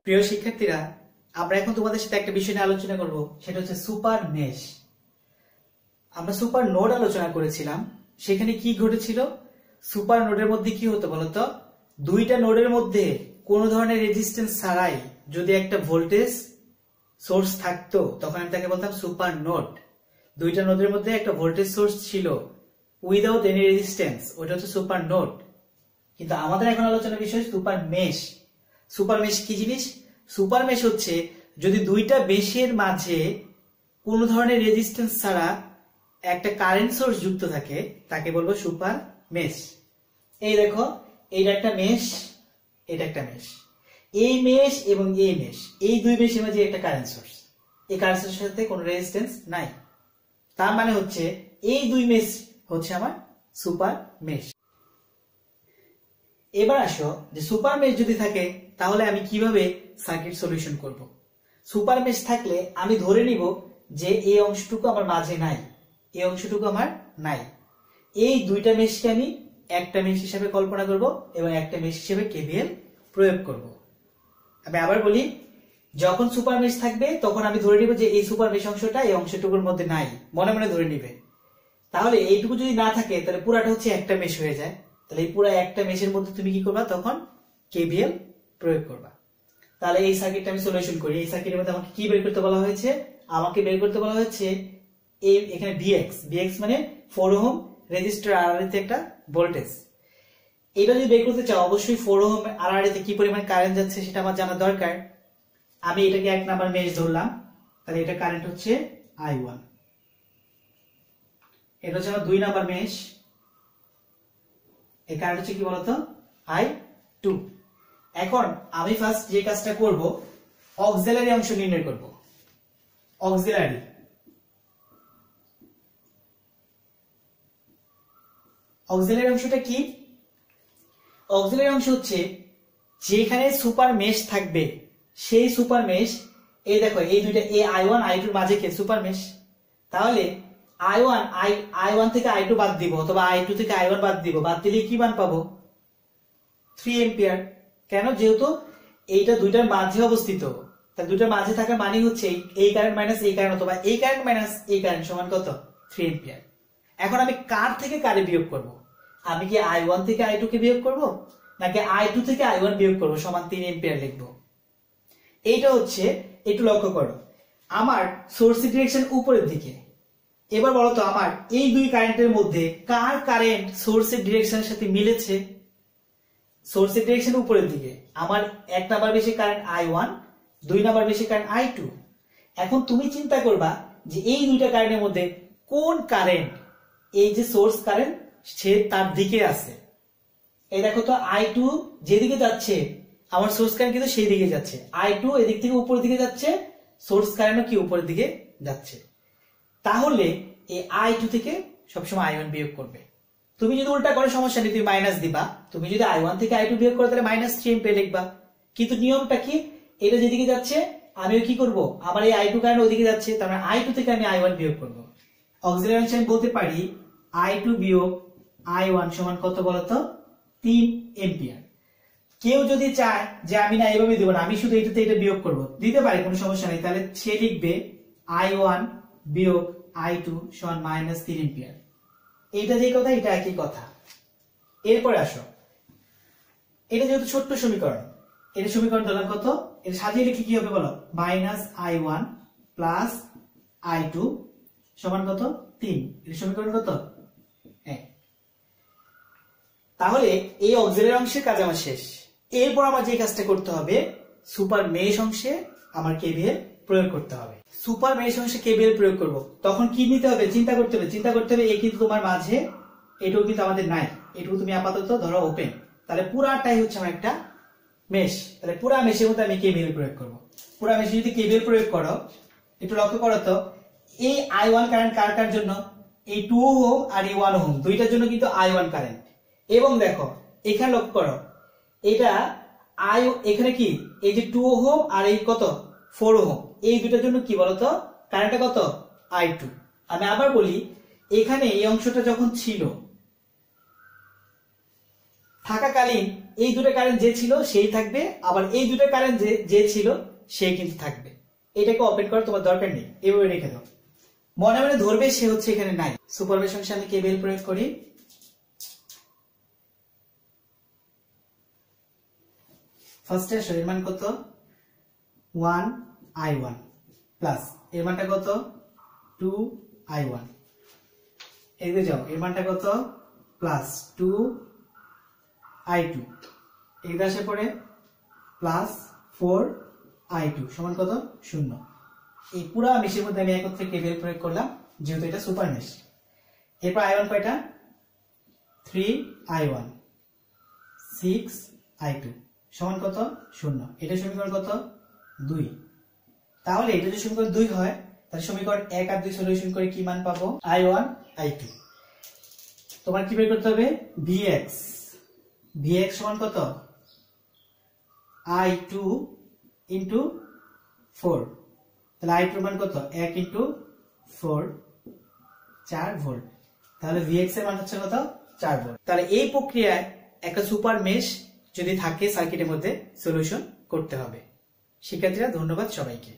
প্রিয় শিক্ষার্থীরা, আমরা এখন তোমাদের সাথে একটা বিষয় নিয়ে আলোচনা করব, সেটা হচ্ছে সুপার মেশ। আমরা সুপার নোড আলোচনা করেছিলাম, সেখানে কি ঘটেছিল? সুপার নোডের মধ্যে কি হতো বলতো? দুইটা নোডের মধ্যে কোনো ধরনের রেজিস্ট্যান্স ছাড়াই যদি একটা ভোল্টেজ সোর্স থাকতো, তখন আমি তাকে বলতাম সুপার নোড। দুইটা নোডের মধ্যে একটা ভোল্টেজ সোর্স ছিল উইদাউট এনি রেজিস্ট্যান্স, ওটা হচ্ছে সুপার নোড। কিন্তু আমাদের এখন আলোচনার বিষয় সুপার মেশ। সুপার মেশ কি জিনিস? সুপার মেশ হচ্ছে যদি দুইটা মেশের মাঝে কোনো ধরনের রেজিস্ট্যান্স ছাড়া একটা কারেন্ট সোর্স যুক্ত থাকে, তাকে বলবো সুপার মেশ। এই দেখো, এইটা একটা মেশ, এটা একটা মেশ। এই মেশ এবং এই মেশ, এই দুই মেশের মাঝে একটা কারেন্ট সোর্স, এই কারেন্ট সোর্সের সাথে কোনো রেজিস্ট্যান্স নাই। তার মানে হচ্ছে এই দুই মেশ হচ্ছে আমার সুপার মেশ। এবার আসো যে সুপার মেশ যদি থাকে তাহলে আমি কিভাবে সার্কিট সলিউশন করব। সুপার মেশ থাকলে আমি ধরে নিব যে এই অংশটুকু আমার মাঝে নাই, এই অংশটুকু আমার নাই। এই দুইটা মেশকে আমি একটা মেশ হিসেবে কল্পনা করব এবং একটা মেশ হিসেবে কেভিএল প্রয়োগ করব। আমি আবার বলি, যখন সুপার মেশ থাকবে তখন আমি ধরে নিব যে এই সুপার মেশ অংশটা এই অংশটুকুর মধ্যে নাই, মনে মনে ধরে নিবে। তাহলে এইটুকু যদি না থাকে তাহলে পুরাটা হচ্ছে একটা মেশ হয়ে যায়। তাহলে এই পুরো একটা মেশের মধ্যে তুমি কি করবা? তখন কেভিএল প্রয়োগ করবা। তাহলে এই সার্কিটটা আমি সলিউশন করি। এই সার্কিটের মধ্যে আমাকে কি বের করতে বলা হয়েছে? আমাকে বের করতে বলা হয়েছে এই এখানে বিএক্স মানে 4 ওহম রেজিস্টার আরআরএ তে একটা ভোল্টেজ। এটা যদি বের করতে চাও অবশ্যই 4 ওহম আরআরএ তে কি পরিমাণ কারেন্ট যাচ্ছে সেটা আমার জানা দরকার। আমি এটাকে 1 নাম্বার মেশ ধরলাম, তাহলে এটা কারেন্ট হচ্ছে I1। এটা হচ্ছে আমার 2 নাম্বার মেশ, এই কারেন্ট হচ্ছে কি বলতো? I2। এখন আমি ফার্স্ট যে কাজটা করব, অক্সিলারি অংশ নির্ণয় করব। অক্সিলারি অংশটা কি? অক্সিলারি অংশ হচ্ছে যেখানে সুপার মেশ থাকবে সেই সুপার মেশ। এই দেখো, এই দুইটা I1 I2 এর মাঝে কে সুপার মেশ। তাহলে I1 থেকে I2 বাদ দিব, অথবা I2 থেকে I1 বাদ দিব। বাদ দিলে কি মান পাবো? 3 এম্পিয়ার। কেন? যেহেতু এইটা দুইটার মাঝে অবস্থিত, তাহলে দুইটার মাঝে থাকা মানে হচ্ছে এই কারেন্ট মাইনাস এই কারেন্ট, অথবা এই কারেন্ট মাইনাস এই কারেন্ট সমান কত? 3 এম্পিয়ার। এখন আমি কার থেকে কারে বিয়োগ করব? আমি কি I1 থেকে I2 কে বিয়োগ করব, নাকি I2 থেকে I1 বিয়োগ করব সমান 3 এম্পিয়ার লিখব? এইটা হচ্ছে, একটু লক্ষ্য করো, আমার সোর্সের ডিরেকশন উপরের দিকে। এবার বলো তো, আমার এই দুই কারেন্টের মধ্যে কার কারেন্ট সোর্সের ডিরেকশনের সাথে মিলেছে? সোর্সের ডিরেকশন উপরের দিকে। আমার 1 নাম্বার বেশি কারেন্ট I1, 2 নাম্বার বেশি কারেন্ট I2। এখন তুমি চিন্তা করবা যে এই দুইটা কারেন্টের মধ্যে কোন কারেন্ট এই যে সোর্স কারেন্ট সে তার দিকে আছে। এই দেখো তো, I2 যেদিকে যাচ্ছে আমার সোর্স কারেন্ট কিন্তু সেই দিকে যাচ্ছে। I2 এদিক থেকে উপরের দিকে যাচ্ছে, সোর্স কারেন্টও কি উপরের দিকে যাচ্ছে। তাহলে এই I2 থেকে সবসময় I1 বিয়োগ করবে। তুমি যদি উল্টা করে সমস্যা নেই, তুমি মাইনাস দিবা। তুমি যদি I1 থেকে I2 বিয়োগ করো তাহলে -3 এম্পিয়ার লিখবা। কিন্তু নিয়মটা কি? এটা যেদিকে যাচ্ছে আমিও কি করব? আমার এই I2 কারেন্ট ওদিকে যাচ্ছে, তার মানে I2 থেকে আমি I1 বিয়োগ করব। অক্সিলারি অংশে আমি বলতে পারি I2 বিয়োগ I1 সমান কত বলতো? 3 এম্পিয়ার। কেউ যদি চায় যে আমি না এভাবে দিব না, আমি শুধু এটাতে এটা বিয়োগ করব, দিতে পারে, কোনো সমস্যা নেই। তাহলে সে লিখবে I1 বিয়োগ I2 সমান -3 এম্পিয়ার। এইটা যে কথা, এটা একই কথা। এরপরে আসো, এটা যেহেতু ছোট্ট সমীকরণ, এটা সমীকরণ ধরলাম কত? এটা সাজিয়ে লিখে কি হবে বলো? -I1 প্লাস I2 সমান কত? 3। এটা সমীকরণ কত? 1। তাহলে এই অক্সিলারি অংশের কাজ আমার শেষ। এরপর আমার যে কাজটা করতে হবে, সুপার মেশ অংশে আমার কেভিএল প্রয়োগ করতে হবে। সুপার মেশ অংশে কেভিএল প্রয়োগ করব, তখন কি নিতে হবে? চিন্তা করতে হবে এই কিন্তু তোমার মাঝে, এটাও কিন্তু আমাদের নাই, এটুকু তুমি আপাতত ধরো ওপেন। তাহলে পুরাটাই হচ্ছে আমার একটা মেশ। তাহলে পুরা মেশের মধ্যে আমি কেভিএল প্রয়োগ করব। পুরা মেশে যদি কেভিএল প্রয়োগ করো, একটু লক্ষ্য করো তো, এই I1 কারেন্ট কার কার জন্য? এই 2 ওহম আর এই 1 ওহম দুইটার জন্য কিন্তু I1 কারেন্ট। এবং দেখো এখানে লক্ষ্য করো, এটা এখানে কি এই যে 2 ওহম আর এই কত 4 ওহম, এই দুটার জন্য কি বলতো? কারেন্টটা কত? I2। আমি আবার বলি, এখানে এই অংশটা যখন ছিল থাকাকালীন এই দুটো কারেন্ট যে ছিল সেই থাকবে, আবার এই দুটো কারেন্ট যে ছিল সেই কিন্তু থাকবে। এটাকে ওপেন করার তোমার দরকার নেই, এভাবে রেখে দাও। মনে মনে ধরবে সে হচ্ছে এখানে নাই। সুপার মেশ অংশে আমি কেবিএল প্রয়োগ করি। ফার্স্টে আসো, এর মান কত 1i1 প্লাস এর মানটা কত 2i1। এদিকে যাও, এর মানটা কত প্লাস 2i2। এদিকে আসে পরে প্লাস 4i2 সমান কত 0। এই পুরো মেশের মধ্যে আমি একত্রে কেবিএল প্রয়োগ করলাম, যেহেতু এটা সুপার মেশ। এরপর i1 কয়টা 3i1 6i2 সমান কত 0। এটা সমীকরণ কত 2। তাহলে এটা যদি সমীকরণ 2 হয় তাহলে সমীকরণ 1 আর 2 সলিউশন করে কি মান পাবো i1 i2। তোমার কি বের করতে হবে vx। vx সমান কত i2 ইনটু 4। তাহলে i2 মান কত 1 ইনটু 4 4 ভোল্ট। তাহলে vx এর মান হচ্ছে কত 4 ভোল্ট। তাহলে এই প্রক্রিয়ায় একটা সুপার মেশ যদি থাকে সার্কিটের মধ্যে সলিউশন করতে হবে। শিক্ষার্থীরা ধন্যবাদ সবাইকে।